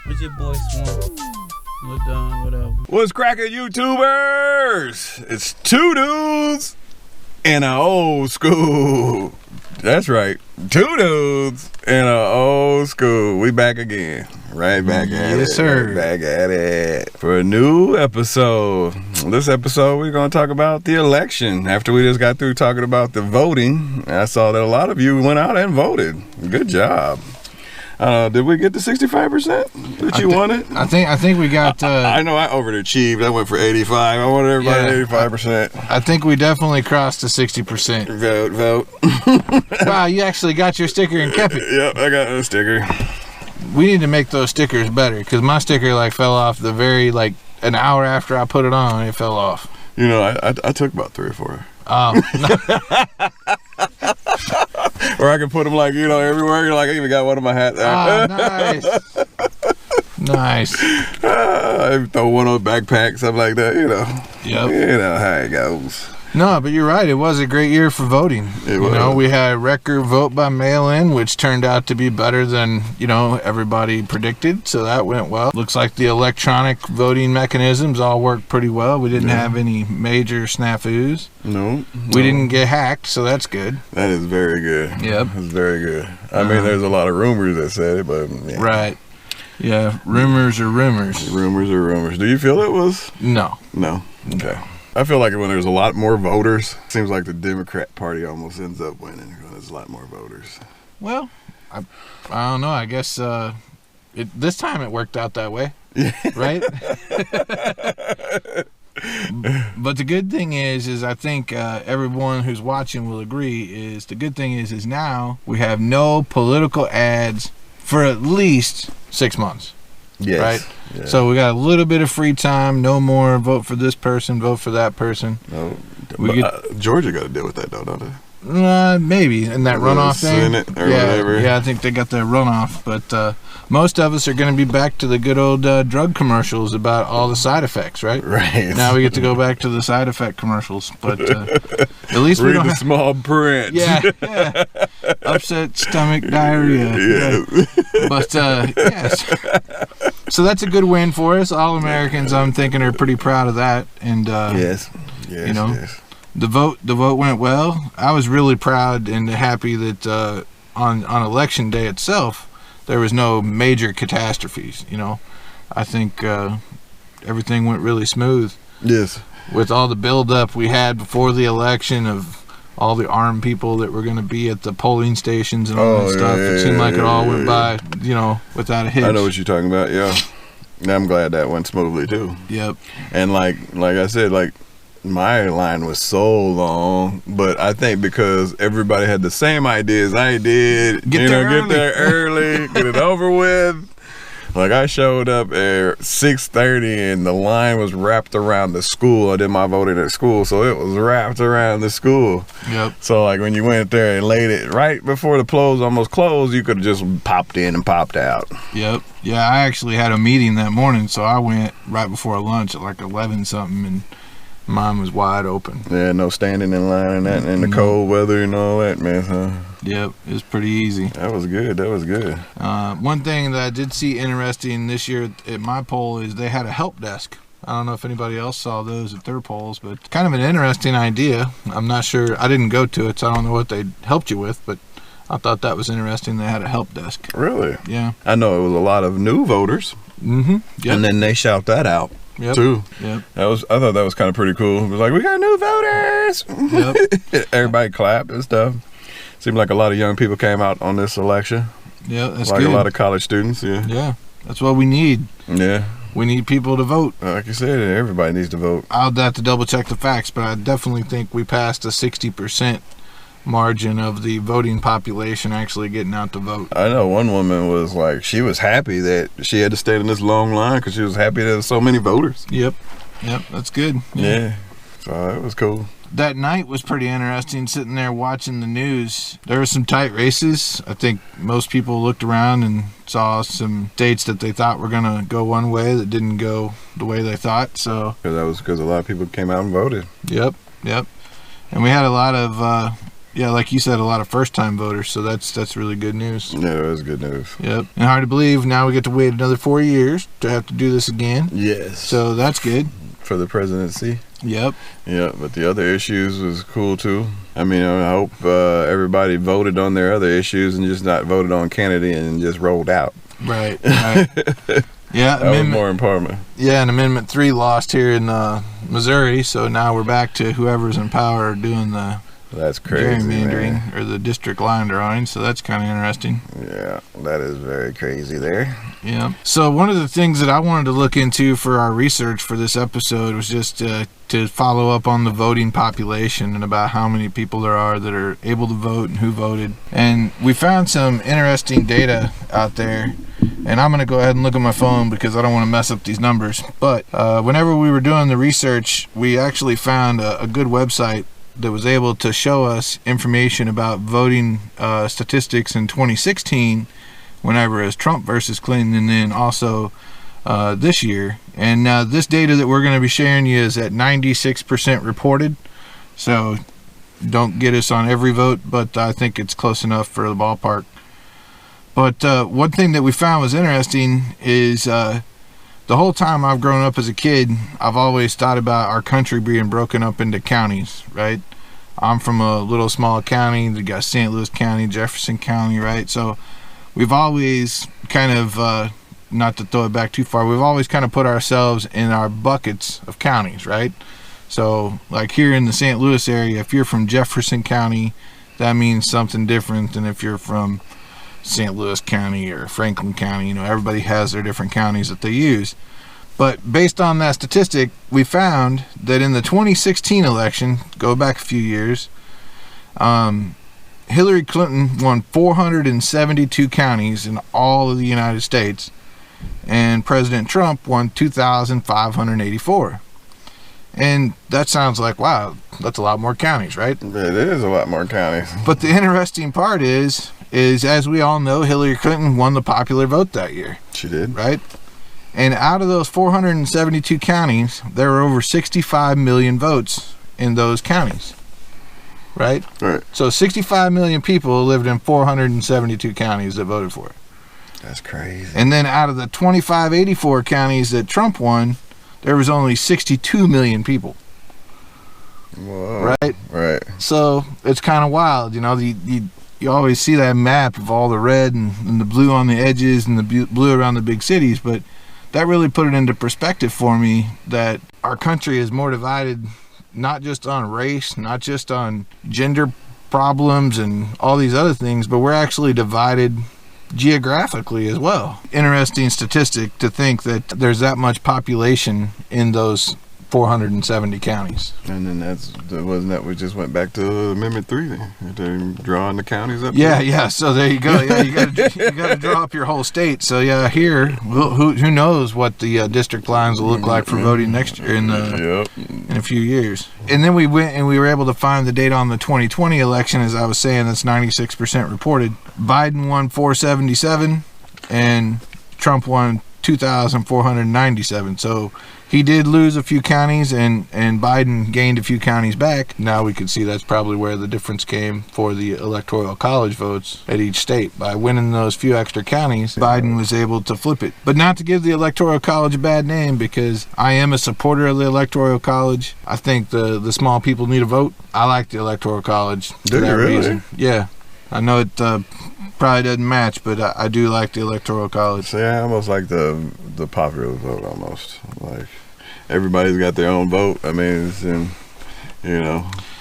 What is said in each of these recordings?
What's your boy Swan? Whatever. What's cracking, YouTubers? It's two dudes in an old school. That's right, two dudes in an old school. We back again. Right back at it. Yes, sir. Right back at it for a new episode. This episode, we're going to talk about the election. After we just got through talking about the voting, I saw that a lot of you went out and voted. Good job. Did we get the 65% that you wanted? I think we got. I know I overachieved. I went for 85. I wanted everybody 85%. I think we definitely crossed the 60%. Vote. Wow, you actually got your sticker and kept it. Yep, I got a sticker. We need to make those stickers better because my sticker fell off the very an hour after I put it on. It fell off. You know, I took about 3 or 4. Or I can put them everywhere. I even got one of my hats. Oh, nice. Nice. I throw one on backpack, something like that, Yep. You know how it goes. No, but you're right. It was a great year for voting. It was. We had a record vote by mail-in, which turned out to be better than, everybody predicted. So that went well. Looks like the electronic voting mechanisms all worked pretty well. We didn't have any major snafus. No. We didn't get hacked, so that's good. That is very good. Yep. That's very good. I mean, there's a lot of rumors that said it, but yeah. Right. Yeah, rumors are rumors. Rumors are rumors. Do you feel it was? No. No. Okay. I feel like when there's a lot more voters, it seems like the Democrat Party almost ends up winning when there's a lot more voters. Well, I don't know. I guess this time it worked out that way. Right? But the good thing is I think everyone who's watching will agree is the good thing is now we have no political ads for at least 6 months. Yes. Right? Yeah. So we got a little bit of free time. No more vote for this person, vote for that person. No. Georgia got to deal with that, though, don't they? Maybe in that runoff thing. Senate or whatever. Yeah, I think they got the runoff. But most of us are going to be back to the good old drug commercials about all the side effects, right? Right. Now we get to go back to the side effect commercials. But at least we don't the small print. Yeah. Upset stomach, diarrhea. Yeah. But yes. So that's a good win for us. All Americans, I'm thinking, are pretty proud of that. And yes. Yes. The vote went well. I was really proud and happy that on election day itself, there was no major catastrophes. I think everything went really smooth. Yes. With all the build-up we had before the election of all the armed people that were going to be at the polling stations and all that stuff. It seemed like it all went by, without a hitch. I know what you're talking about, yeah. And I'm glad that went smoothly, too. Yep. And like I said, my line was so long, but I think because everybody had the same ideas I did, get there early, get it over with. I showed up at 6:30 and the line was wrapped around the school. I did my voting at school, so it was wrapped around the school. Yep. So when you went there and laid it right before the polls almost closed, you could have just popped in and popped out. Yep. Yeah, I actually had a meeting that morning, so I went right before lunch at 11 something, and mine was wide open. Yeah, no standing in line and that, and the cold weather and all that, man. Huh? Yep, it was pretty easy. That was good. One thing that I did see interesting this year at my poll is they had a help desk. I don't know if anybody else saw those at their polls, but kind of an interesting idea. I'm not sure. I didn't go to it, so I don't know what they helped you with, but I thought that was interesting. They had a help desk. Really? Yeah. I know it was a lot of new voters. Mm-hmm. Yep. And then they shout that out. Yep. Too. Yep. I thought that was kind of pretty cool. It was we got new voters. Yep. Everybody clapped and stuff. Seemed like a lot of young people came out on this election. Yeah, that's good. A lot of college students. Yeah. Yeah, that's what we need. Yeah. We need people to vote. Like you said, everybody needs to vote. I'll have to double check the facts, but I definitely think we passed the 60% margin of the voting population actually getting out to vote. I know one woman was she was happy that she had to stand in this long line because she was happy there were so many voters. Yep, that's good. Yeah. So it was cool. That night was pretty interesting, sitting there watching the news. There were some tight races. I think most people looked around and saw some states that they thought were going to go one way that didn't go the way they thought. That was because a lot of people came out and voted. Yep. And we had a lot of Yeah, like you said, a lot of first-time voters, so that's really good news. Yeah, that was good news. Yep. And hard to believe now we get to wait another 4 years to have to do this again. Yes. So that's good. For the presidency. Yep. Yeah, but the other issues was cool too. I mean, I hope everybody voted on their other issues and just not voted on Kennedy and just rolled out. Right. Yeah, that was more important. Yeah, and Amendment 3 lost here in Missouri, so now we're back to whoever's in power doing the that's crazy, gerrymandering, man. Or the district line drawing, so that's kind of interesting. Yeah, that is very crazy there. Yeah. So one of the things that I wanted to look into for our research for this episode was just to follow up on the voting population and about how many people there are that are able to vote and who voted. And we found some interesting data out there. And I'm going to go ahead and look at my phone because I don't want to mess up these numbers. But whenever we were doing the research, we actually found a good website that was able to show us information about voting statistics in 2016, whenever it was Trump versus Clinton, and then also this year. And this data that we're going to be sharing you is at 96% reported. So don't get us on every vote, but I think it's close enough for the ballpark. But one thing that we found was interesting is the whole time I've grown up as a kid, I've always thought about our country being broken up into counties, right? I'm from a little small county. We got St. Louis County, Jefferson County, right? So we've always kind of, not to throw it back too far, we've always kind of put ourselves in our buckets of counties, right? So like here in the St. Louis area, if you're from Jefferson County, that means something different than if you're from St. Louis County or Franklin County. You know, everybody has their different counties that they use. But based on that statistic, we found that in the 2016 election, go back a few years, Hillary Clinton won 472 counties in all of the United States, and President Trump won 2,584. And that sounds like, wow, that's a lot more counties, right? It is a lot more counties. But the interesting part is as we all know, Hillary Clinton won the popular vote that year. She did. Right? And out of those 472 counties, there were over 65 million votes in those counties. Right? Right. So 65 million people lived in 472 counties that voted for it. That's crazy. And then out of the 2,584 counties that Trump won, there was only 62 million people. Whoa. Right? Right. So it's kind of wild, you know, you always see that map of all the red and the blue on the edges and the blue around the big cities, but that really put it into perspective for me that our country is more divided, not just on race, not just on gender problems and all these other things, but we're actually divided geographically as well. Interesting statistic to think that there's that much population in those 470 counties. And then wasn't that we just went back to Amendment 3 then? To drawing the counties up? Yeah, so there you go. Yeah, you got to draw up your whole state. So yeah, here, who knows what the district lines will look like for voting next year in a few years. And then we went and we were able to find the data on the 2020 election, as I was saying, that's 96% reported. Biden won 477 and Trump won 2,497. So he did lose a few counties and Biden gained a few counties back. Now we can see that's probably where the difference came for the electoral college votes at each state. By winning those few extra counties, Biden was able to flip it. But not to give the electoral college a bad name, because I am a supporter of the electoral college. I think the small people need a vote. I like the electoral college for that reason. Yeah. I know it probably doesn't match, but I do like the electoral college. So yeah, I almost like the popular vote almost. Like everybody's got their own vote. I mean, it's in,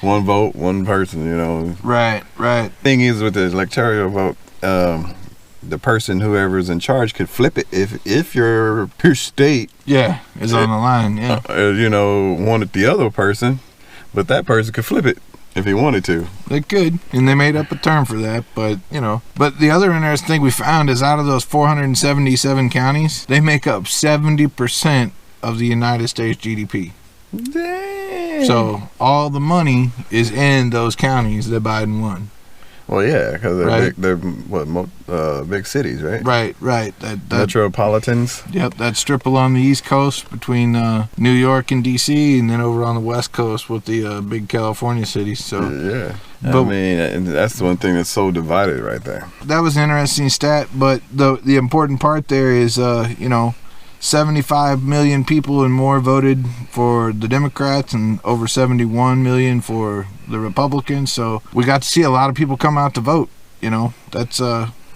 one vote, one person, Right. Thing is with the electoral vote, the person, whoever's in charge, could flip it if your state is on the line, wanted the other person, but that person could flip it if he wanted to. They could, and they made up a term for that, but But the other interesting thing we found is out of those 477 counties, they make up 70% of the United States GDP. Dang. So all the money is in those counties that Biden won. Well, yeah, because they're Right. big cities, right? Right. That Metropolitans. Yep, that strip along the East Coast between New York and D.C., and then over on the West Coast with the big California cities. So Yeah. But- I mean, and that's the one thing that's so divided right there. that was an interesting stat. But the important part there is, 75 million people and more voted for the Democrats, and over 71 million for the Republicans. So we got to see a lot of people come out to vote. That's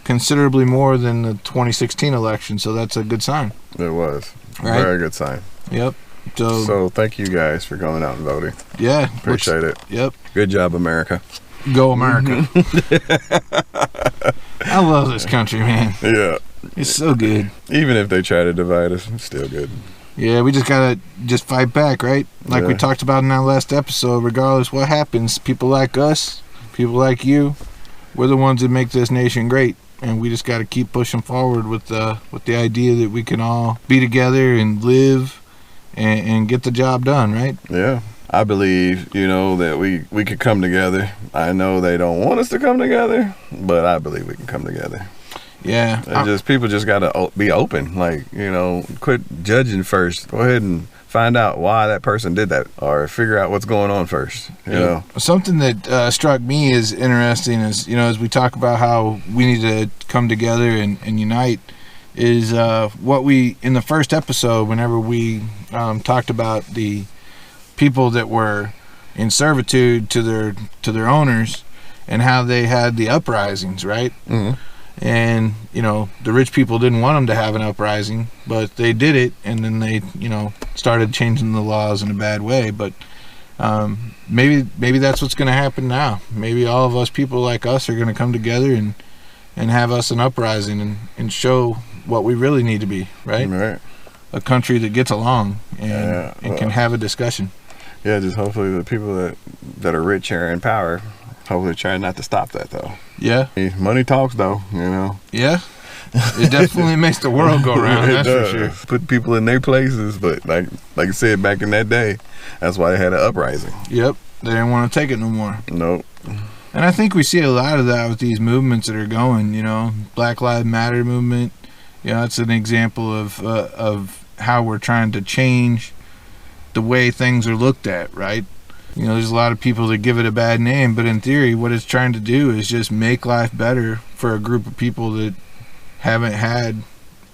considerably more than the 2016 election. So that's a good sign. It was. Right. Very good sign. Yep. So thank you guys for going out and voting. Yeah. Appreciate it. Yep. Good job, America. Go America. I love this country, man. Yeah. It's so good. Even if they try to divide us, it's still good. Yeah, we just gotta fight back, right? Like we Yeah. talked about in our last episode. Regardless what happens, people like us, people like you, we're the ones that make this nation great, and we just gotta keep pushing forward with the idea that we can all be together and live and get the job done, right? Yeah. I believe, that we could come together. I know they don't want us to come together, but I believe we can come together. Yeah. People just got to be open. Like, quit judging first. Go ahead and find out why that person did that, or figure out what's going on first. You know. Something that struck me as interesting is, as we talk about how we need to come together and unite, is what we, in the first episode, whenever we talked about the people that were in servitude to their owners and how they had the uprisings, right? Mm-hmm. And the rich people didn't want them to have an uprising, but they did it, and then they started changing the laws in a bad way. But maybe that's what's going to happen now. Maybe all of us people like us are going to come together and have us an uprising and show what we really need to be, right? Right. A country that gets along and can have a discussion. Yeah, just hopefully the people that are rich are in power, hopefully try not to stop that, though. Yeah. Money talks, though, Yeah. It definitely makes the world go round, that's for sure. Put people in their places, but like I said back in that day, that's why they had an uprising. Yep. They didn't want to take it no more. Nope. And I think we see a lot of that with these movements that are going, Black Lives Matter movement. It's an example of how we're trying to change the way things are looked at, right? There's a lot of people that give it a bad name, but in theory, what it's trying to do is just make life better for a group of people that haven't had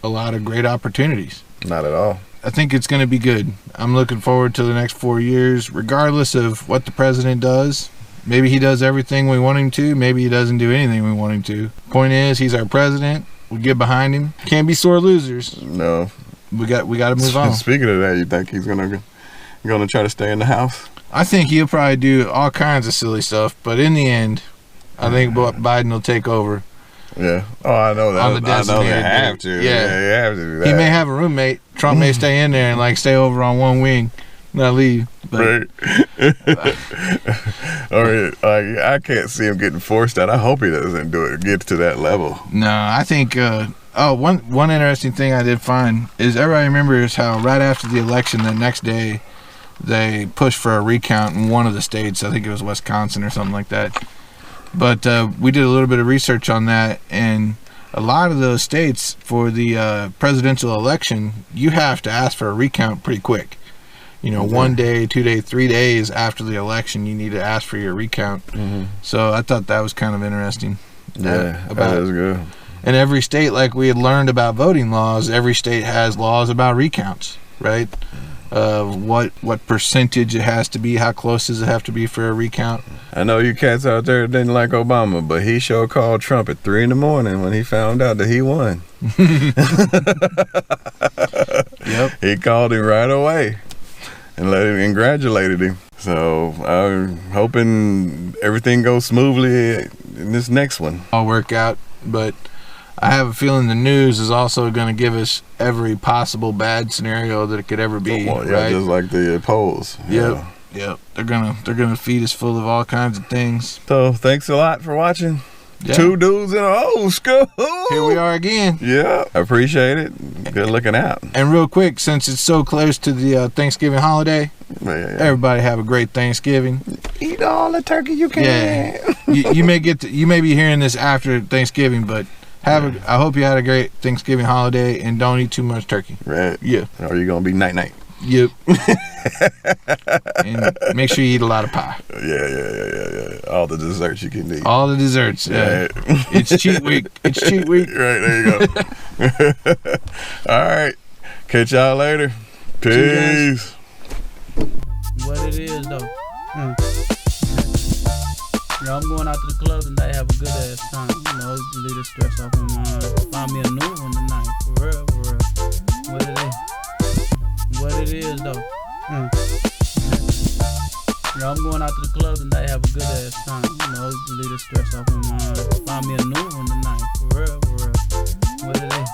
a lot of great opportunities. Not at all. I think it's going to be good. I'm looking forward to the next 4 years, regardless of what the president does. Maybe he does everything we want him to. Maybe he doesn't do anything we want him to. Point is, he's our president. We get behind him. Can't be sore losers. No. We got to move on. Speaking of that, you think he's gonna try to stay in the house? I think he'll probably do all kinds of silly stuff, but in the end, I think Biden will take over. Yeah. Oh, I know that. On the I know they designated have date. to. Yeah. They have to do that. He may have a roommate. Trump may stay in there and stay over on one wing, not leave. But, Right. I can't see him getting forced out. I hope he doesn't get to that level. No, I think. One interesting thing I did find is everybody remembers how right after the election, the next day, they pushed for a recount in one of the states. I think it was Wisconsin or something like that. But we did a little bit of research on that, and a lot of those states for the presidential election, you have to ask for a recount pretty quick. 1 day, 2 days, 3 days after the election, you need to ask for your recount. Mm-hmm. So I thought that was kind of interesting. Yeah, that is good. And every state, like we had learned about voting laws, every state has laws about recounts, right? What percentage it has to be, how close does it have to be for a recount? I know you cats out there didn't like Obama, but he sure called Trump at 3 a.m. when he found out that he won. Yep. He called him right away and congratulated him. So I'm hoping everything goes smoothly in this next one. All work out, but I have a feeling the news is also going to give us every possible bad scenario that it could ever be. Well, yeah, right? just like the polls. Yep. They're gonna feed us full of all kinds of things. So thanks a lot for watching. Yeah. Two dudes in an old school. Here we are again. Yeah, appreciate it. Good looking out. And real quick, since it's so close to the Thanksgiving holiday, everybody have a great Thanksgiving. Eat all the turkey you can. Yeah, you may be hearing this after Thanksgiving, but I hope you had a great Thanksgiving holiday and don't eat too much turkey. Right. Yeah. Or you're gonna be night. Yep. And make sure you eat a lot of pie. Yeah. All the desserts you can eat. All the desserts. Right. It's cheat week. It's cheat week. Right, there you go. All right. Catch y'all later. Peace. What it is though. I'm going out to the club tonight, have a good ass time. Leave the stress off my mind. Find me a new one tonight. For real. What it is. What it is though. I'm going out to the club tonight, have a good ass time. Leave the stress off my mind. Find me a new one tonight. For real. What it is.